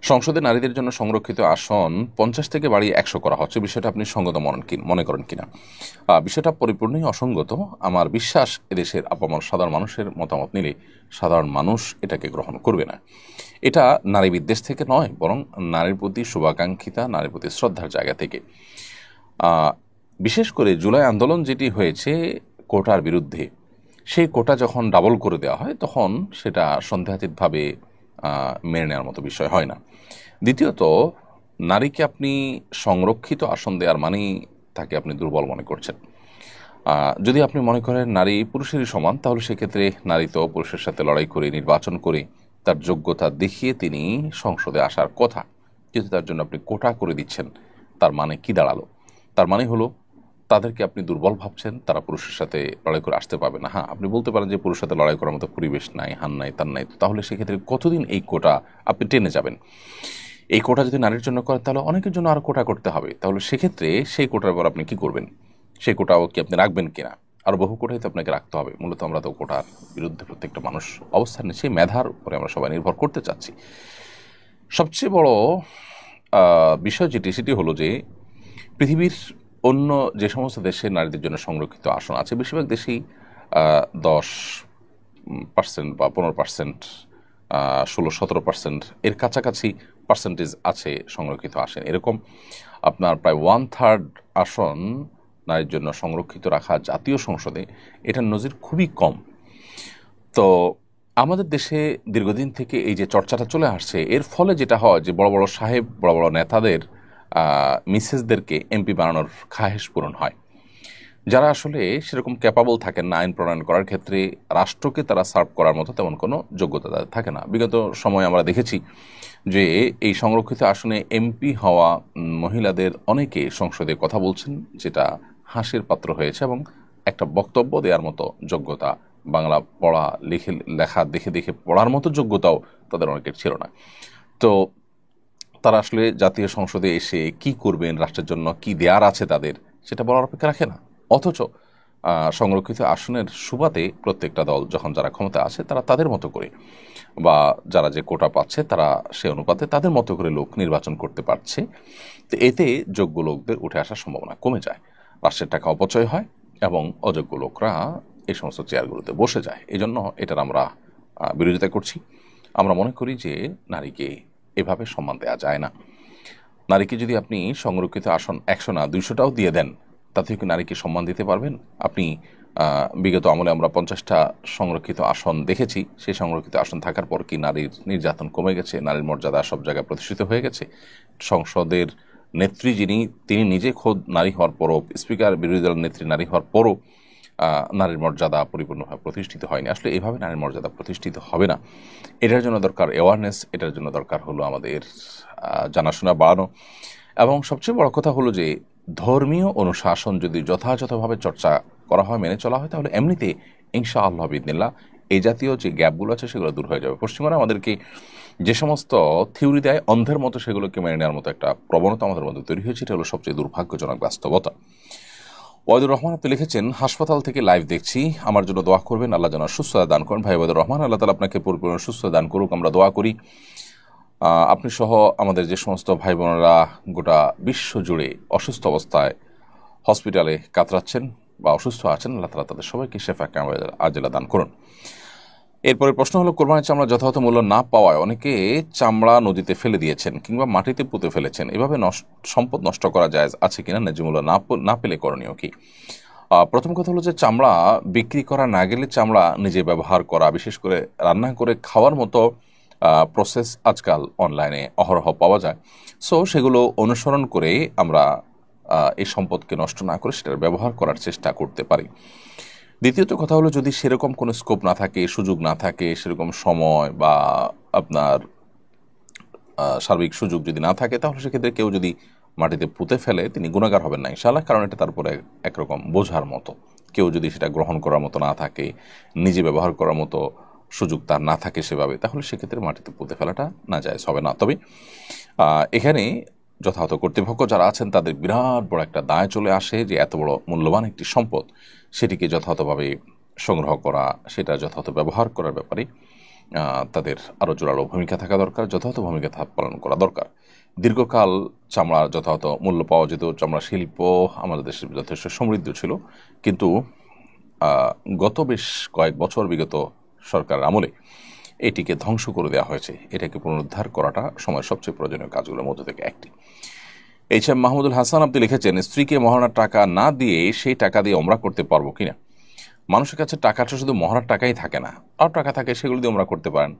সংসদে নারীদের জন্য সংরক্ষিত আসন 50 থেকে বাড়িয়ে 100 করা হচ্ছে। বিষয়টা আপনি সঙ্গত মনে করেন কিনা? বিষয়টা পরিপূর্ণই অসঙ্গত। আমার বিশ্বাস এদেশের আপামর সাধারণ মানুষের মতামত নিলে সাধারণ মানুষ এটাকে গ্রহণ করবে না। এটা নারী বিদ্বেষ থেকে নয়, বরং নারীর প্রতি শুভাকাঙ্ক্ষিতা, নারীর প্রতি শ্রদ্ধার জায়গা থেকে। আহ, বিশেষ করে জুলাই আন্দোলন যেটি হয়েছে কোটার বিরুদ্ধে, সেই কোটা যখন ডাবল করে দেওয়া হয় তখন সেটা সন্দেহাতীতভাবে মেনে নেওয়ার মতো বিষয় হয় না। দ্বিতীয়ত, নারীকে আপনি সংরক্ষিত আসন দেওয়ার মানেই তাকে আপনি দুর্বল মনে করছেন। যদি আপনি মনে করেন নারী পুরুষেরই সমান, তাহলে সেক্ষেত্রে নারী তো পুরুষের সাথে লড়াই করে নির্বাচন করে তার যোগ্যতা দেখিয়ে তিনি সংসদে আসার কথা, কিন্তু তার জন্য আপনি কোটা করে দিচ্ছেন। তার মানে কি দাঁড়ালো? তার মানে হলো তাদেরকে আপনি দুর্বল ভাবছেন, তারা পুরুষের সাথে লড়াই করে আসতে পারবে না। হ্যাঁ, আপনি বলতে পারেন যে পুরুষের সাথে লড়াই করার মতো পরিবেশ নাই, হান নাই, তার নাই। তাহলে সেক্ষেত্রে কতদিন এই কোটা আপনি টেনে যাবেন? এই কোটা যদি নারীর জন্য করেন তাহলে অনেকের জন্য আরও কোটা করতে হবে। তাহলে সেক্ষেত্রে সেই কোটার পর আপনি কি করবেন? সেই কোটাও কি আপনি রাখবেন কিনা? আরও বহু কোটাই তো আপনাকে রাখতে হবে। মূলত আমরা তো কোটার বিরুদ্ধে প্রত্যেকটা মানুষ অবস্থান নিচ্ছে, মেধার উপরে আমরা সবাই নির্ভর করতে চাচ্ছি। সবচেয়ে বড় বিষয় যেটি হলো যে পৃথিবীর অন্য যে সমস্ত দেশে নারীদের জন্য সংরক্ষিত আসন আছে, বেশিরভাগ দেশেই 10% বা 15%, 16-17% এর কাছাকাছি পার্সেন্টেজ আছে সংরক্ষিত আসন। এরকম আপনার প্রায় 1/3 আসন নারীর জন্য সংরক্ষিত রাখা জাতীয় সংসদে, এটার নজির খুবই কম। তো আমাদের দেশে দীর্ঘদিন থেকে এই যে চর্চাটা চলে আসছে, এর ফলে যেটা হয় যে বড় বড় সাহেব, বড় বড় নেতাদের মিসেসদেরকে এমপি বানানোর খাহেশ পূরণ হয়। যারা আসলে সেরকম ক্যাপাবল থাকেন না আইন প্রণয়ন করার ক্ষেত্রে, রাষ্ট্রকে তারা সার্ভ করার মতো তেমন কোনো যোগ্যতা তাদের থাকে না। বিগত সময়ে আমরা দেখেছি যে এই সংরক্ষিত আসনে এমপি হওয়া মহিলাদের অনেকে সংসদে কথা বলছেন, যেটা হাসির পাত্র হয়েছে, এবং একটা বক্তব্য দেওয়ার মতো যোগ্যতা, বাংলা পড়া লেখা দেখে দেখে পড়ার মতো যোগ্যতাও তাদের অনেকের ছিল না। তো তারা আসলে জাতীয় সংসদে এসে কি করবেন, রাষ্ট্রের জন্য কি দেয়ার আছে তাদের, সেটা বলার অপেক্ষা রাখে না। অথচ সংরক্ষিত আসনের সুবাদে প্রত্যেকটা দল যখন যারা ক্ষমতা আছে তারা তাদের মতো করে, বা যারা যে কোটা পাচ্ছে তারা সে অনুপাতে তাদের মতো করে লোক নির্বাচন করতে পারছে। তো এতে যোগ্য লোকদের উঠে আসার সম্ভাবনা কমে যায়, রাষ্ট্রের টাকা অপচয় হয়, এবং অযোগ্য লোকরা এই সমস্ত চেয়ারগুলোতে বসে যায়। এই জন্য এটার আমরা বিরোধিতা করছি। আমরা মনে করি যে নারীকে এভাবে সম্মান দেওয়া যায় না। নারীকে যদি আপনি সংরক্ষিত আসন 100 না 200টাও দিয়ে দেন, তাতে কি নারীকে সম্মান দিতে পারবেন আপনি? বিগত আমলে আমরা 50টা সংরক্ষিত আসন দেখেছি। সেই সংরক্ষিত আসন থাকার পর কি নারীর নির্যাতন কমে গেছে? নারীর মর্যাদা সব জায়গায় প্রতিষ্ঠিত হয়ে গেছে? সংসদের নেত্রী যিনি, তিনি নিজে খোদ নারী হওয়ার পরও, স্পিকার বিরোধী দলের নেত্রী নারী হওয়ার পরও নারীর মর্যাদা পরিপূর্ণভাবে প্রতিষ্ঠিত হয়নি। আসলে এভাবে নারীর মর্যাদা প্রতিষ্ঠিত হবে না। এটার জন্য দরকার অ্যাওয়ারনেস, এটার জন্য দরকার হলো আমাদের জানাশোনা বাড়ানো। এবং সবচেয়ে বড় কথা হলো যে ধর্মীয় অনুশাসন যদি যথাযথভাবে চর্চা করা হয়, মেনে চলা হয়, তাহলে এমনিতে ইনশাআল্লাহ বিদিনিল্লাহ এই জাতীয় যে গ্যাপগুলো আছে সেগুলো দূর হয়ে যাবে। পশ্চিমারা আমাদেরকে যে সমস্ত থিওরি দেয় অন্ধের মতো, সেগুলোকে মেনে নেওয়ার মতো একটা প্রবণতা আমাদের মধ্যে তৈরি হয়েছে। এটা হলো সবচেয়ে দুর্ভাগ্যজনক বাস্তবতা। ওয়াইদুর রহমান আপনি লিখেছেন, হাসপাতাল থেকে লাইভ দেখছি, আমার জন্য দোয়া করবেন, আল্লাহ যেন সুস্থতা দান করেন। ভাই ওয়াইদুর রহমান, আল্লাহ তাআলা আপনাকে পরিপূর্ণ সুস্থতা দান করুক, আমরা দোয়া করি। আপনি সহ আমাদের যে সমস্ত ভাই বোনেরা গোটা বিশ্ব জুড়ে অসুস্থ অবস্থায় হসপিটালে কাতরাচ্ছেন বা অসুস্থ আছেন, আল্লাহ তাআলা তাদের সবাইকে শেফা কামিল আজেলা দান করুন। এরপরে প্রশ্ন হলো, কোরবানির চামড়া যথাযথ মূল্য না পাওয়ায় অনেকে চামড়া নদীতে ফেলে দিয়েছেন কিংবা মাটিতে পুঁতে ফেলেছেন। এভাবে সম্পদ নষ্ট করা যায় আছে কিনা? ন্যায্য মূল্য না পেলে করণীয় কি? প্রথম কথা হলো যে চামড়া বিক্রি করা না গেলে চামড়া নিজে ব্যবহার করা, বিশেষ করে রান্না করে খাওয়ার মতো প্রসেস আজকাল অনলাইনে অহরহ পাওয়া যায়। সো সেগুলো অনুসরণ করে আমরা এই সম্পদকে নষ্ট না করে সেটার ব্যবহার করার চেষ্টা করতে পারি। দ্বিতীয়ত কথা হলো, যদি সেরকম কোনো স্কোপ না থাকে, সুযোগ না থাকে, সেরকম সময় বা আপনার সার্বিক সুযোগ যদি না থাকে, তাহলে সেক্ষেত্রে কেউ যদি মাটিতে পুঁতে ফেলে তিনি গুনাহগার হবেন না ইনশাআল্লাহ। কারণ এটা তারপরে একরকম বোঝার মতো। কেউ যদি সেটা গ্রহণ করার মতো না থাকে, নিজে ব্যবহার করার মতো সুযোগ তার না থাকে সেভাবে, তাহলে সেক্ষেত্রে মাটিতে পুঁতে ফেলাটা নাজায়েজ হবে না। তবে এখানে যথাযথ কর্তৃপক্ষ যারা আছেন তাদের বিরাট বড় একটা দায় চলে আসে যে এত বড় মূল্যবান একটি সম্পদ, সেটিকে যথাযথভাবে সংগ্রহ করা, সেটা যথাযথ ব্যবহার করার ব্যাপারে তাদের আরও জোরালো ভূমিকা থাকা দরকার, যথাযথ ভূমিকা পালন করা দরকার। দীর্ঘকাল চামড়ার যথাযথ মূল্য পাওয়া যেত, চামড়া শিল্প আমাদের দেশে যথেষ্ট সমৃদ্ধ ছিল, কিন্তু গত বেশ কয়েক বছর বিগত সরকারের আমলে এটিকে ধ্বংস করে দেওয়া হয়েছে। এটাকে পুনরুদ্ধার করাটা সময়ের সবচেয়ে প্রয়োজনীয় কাজগুলোর মধ্যে থেকে একটি। এইচ.এম. মাহমুদুল হাসান আপনি লিখেছেন, স্ত্রীকে মহারণার টাকা না দিয়ে সেই টাকা দিয়ে ওমরা করতে পারবো কিনা। মানুষের কাছে টাকাটা শুধু মহড়ার টাকাই থাকে না, আর টাকা থাকে, সেগুলো দিয়ে ওমরা করতে পারেন।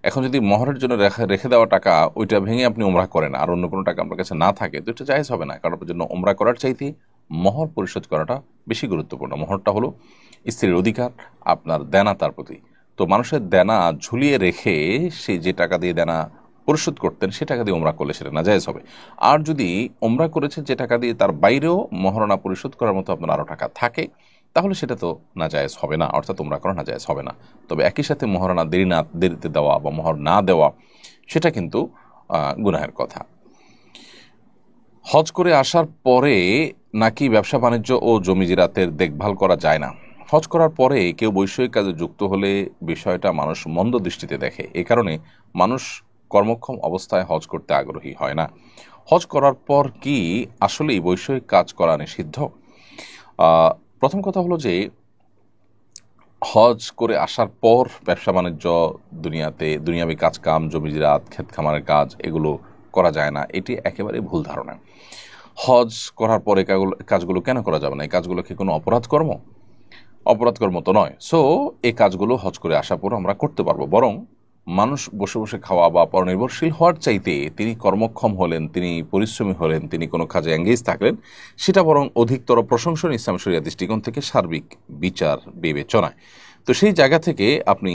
এখন যদি মহরের জন্য রেখে দেওয়া টাকা ওইটা ভেঙে আপনি ওমরা করেন আর অন্য কোনো টাকা আপনার কাছে না থাকে, তো এটা জায়েজ হবে না। কারণ আপনার জন্য ওমরা করার চাইতে মহর পরিশোধ করাটা বেশি গুরুত্বপূর্ণ। মহরটা হলো স্ত্রীর অধিকার, আপনার দেনা তার প্রতি। তো মানুষের দেনা ঝুলিয়ে রেখে সে যে টাকা দিয়ে দেনা পরিশোধ করতেন সে টাকা দিয়ে ওমরা করলে সেটা নাজায়েজ হবে। আর যদি ওমরা করেছেন যে টাকা দিয়ে, তার বাইরেও মহারণা পরিশোধ করার মতো আপনার আরও টাকা থাকে, তাহলে সেটা তো নাজায়েজ হবে না, অর্থাৎ ওমরা করা নাজায়েজ হবে না। তবে একই সাথে মহারণা দেরিতে দেওয়া বা মহর না দেওয়া সেটা কিন্তু গুনাহের কথা। হজ করে আসার পরে নাকি ব্যবসা বাণিজ্য ও জমি জিরাতের দেখভাল করা যায় না। হজ করার পরে কেউ বৈষয়িক কাজে যুক্ত হলে বিষয়টা মানুষ মন্দ দৃষ্টিতে দেখে। এ কারণে মানুষ কর্মক্ষম অবস্থায় হজ করতে আগ্রহী হয় না। হজ করার পর কি আসলেই বৈষয়িক কাজ করা নিষিদ্ধ? প্রথম কথা হলো যে হজ করে আসার পর ব্যবসা বাণিজ্য, দুনিয়াবি কাজকাম, জমি জিরাত, ক্ষেত খামারের কাজ, এগুলো করা যায় না, এটি একেবারে ভুল ধারণা। হজ করার পরে কাজগুলো কেন করা যাবে না? এই কাজগুলো কি কোনো অপরাধকর্ম? অপরাধকর্ম তো নয়। সো এই কাজগুলো হজ করে আসার পর আমরা করতে পারবো। বরং মানুষ বসে বসে খাওয়া বা পরনির্ভরশীল হওয়ার চাইতে তিনি কর্মক্ষম হলেন, তিনি পরিশ্রমী হলেন, তিনি কোনো কাজে এঙ্গেজ থাকলেন, সেটা বরং অধিকতর প্রশংসনীয় ইসলাম শরিয়া দৃষ্টিকোণ থেকে সার্বিক বিচার বিবেচনায়। তো সেই জায়গা থেকে আপনি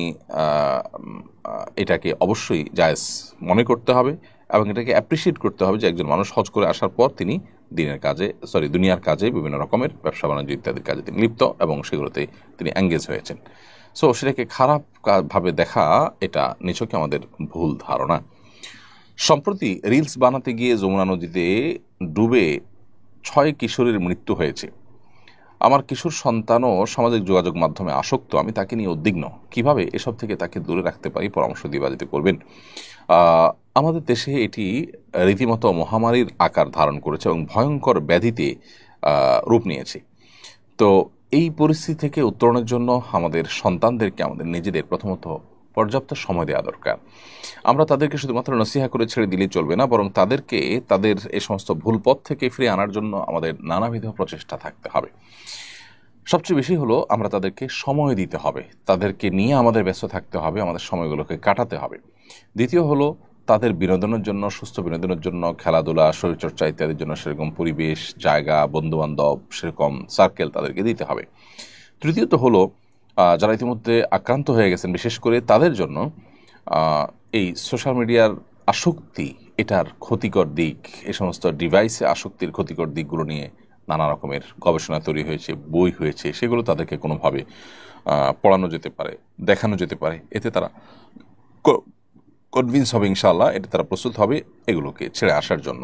এটাকে অবশ্যই জায়েজ মনে করতে হবে এবং এটাকে অ্যাপ্রিসিয়েট করতে হবে যে একজন মানুষ হজ করে আসার পর তিনি দুনিয়ার কাজে, বিভিন্ন রকমের ব্যবসা বাণিজ্য ইত্যাদির কাজে তিনি লিপ্ত এবং সেগুলোতে তিনি এঙ্গেজ হয়েছেন। সো সেটাকে খারাপ ভাবে দেখা, এটা নিছকই আমাদের ভুল ধারণা। সম্প্রতি রিলস বানাতে গিয়ে যমুনা নদীতে ডুবে 6 কিশোরের মৃত্যু হয়েছে। আমার কিশোর সন্তানও সামাজিক যোগাযোগ মাধ্যমে আসক্ত, আমি তাকে নিয়ে উদ্বিগ্ন। কিভাবে এসব থেকে তাকে দূরে রাখতে পারি, পরামর্শ দিবা দিতে করবেন। আমাদের দেশে এটি রীতিমতো মহামারীর আকার ধারণ করেছে এবং ভয়ঙ্কর ব্যাধিতে রূপ নিয়েছে। তো এই পরিস্থিতি থেকে উত্তরণের জন্য আমাদের সন্তানদেরকে আমাদের নিজেদের প্রথমত পর্যাপ্ত সময় দেওয়া দরকার। আমরা তাদেরকে শুধুমাত্র নসিহা করে ছেড়ে দিলেই চলবে না, বরং তাদেরকে তাদের এই সমস্ত ভুল পথ থেকে ফিরে আনার জন্য আমাদের নানাবিধ প্রচেষ্টা থাকতে হবে। সবচেয়ে বেশি হলো আমরা তাদেরকে সময় দিতে হবে, তাদেরকে নিয়ে আমাদের ব্যস্ত থাকতে হবে, আমাদের সময়গুলোকে কাটাতে হবে। দ্বিতীয় হলো তাদের বিনোদনের জন্য, সুস্থ বিনোদনের জন্য, খেলাধুলা, শরীরচর্চা ইত্যাদির জন্য সেরকম পরিবেশ, জায়গা, বন্ধুবান্ধব, সেরকম সার্কেল তাদেরকে দিতে হবে। তৃতীয়ত হলো যারা ইতিমধ্যে আক্রান্ত হয়ে গেছেন, বিশেষ করে তাদের জন্য এই সোশ্যাল মিডিয়ার আসক্তি, এটার ক্ষতিকর দিক, এই সমস্ত ডিভাইসে আসক্তির ক্ষতিকর দিকগুলো নিয়ে নানা রকমের গবেষণা তৈরি হয়েছে, বই হয়েছে, সেগুলো তাদেরকে কোনোভাবে পড়ানো যেতে পারে, দেখানো যেতে পারে। এতে তারা কনভিন্স হবে, ইনশাআল্লাহ এতে তারা প্রস্তুত হবে এগুলোকে ছেড়ে আসার জন্য।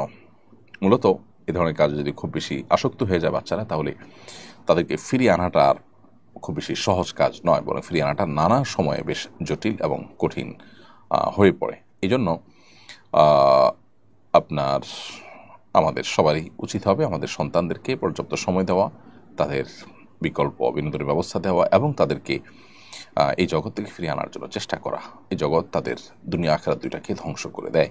মূলত এ ধরনের কাজে যদি খুব বেশি আসক্ত হয়ে যায় বাচ্চারা, তাহলে তাদেরকে ফিরিয়ে আনাটা আর খুব বেশি সহজ কাজ নয়, বরং ফিরিয়ে আনাটা নানা সময়ে বেশ জটিল এবং কঠিন হয়ে পড়ে। এই জন্য আমাদের সবারই উচিত হবে আমাদের সন্তানদেরকে পর্যাপ্ত সময় দেওয়া, তাদের বিকল্প বিনোদনের ব্যবস্থা দেওয়া এবং তাদেরকে এই জগৎ থেকে ফিরিয়ে আনার জন্য চেষ্টা করা। এই জগৎ তাদের দুনিয়া আখিরাত দুইটাকে ধ্বংস করে দেয়।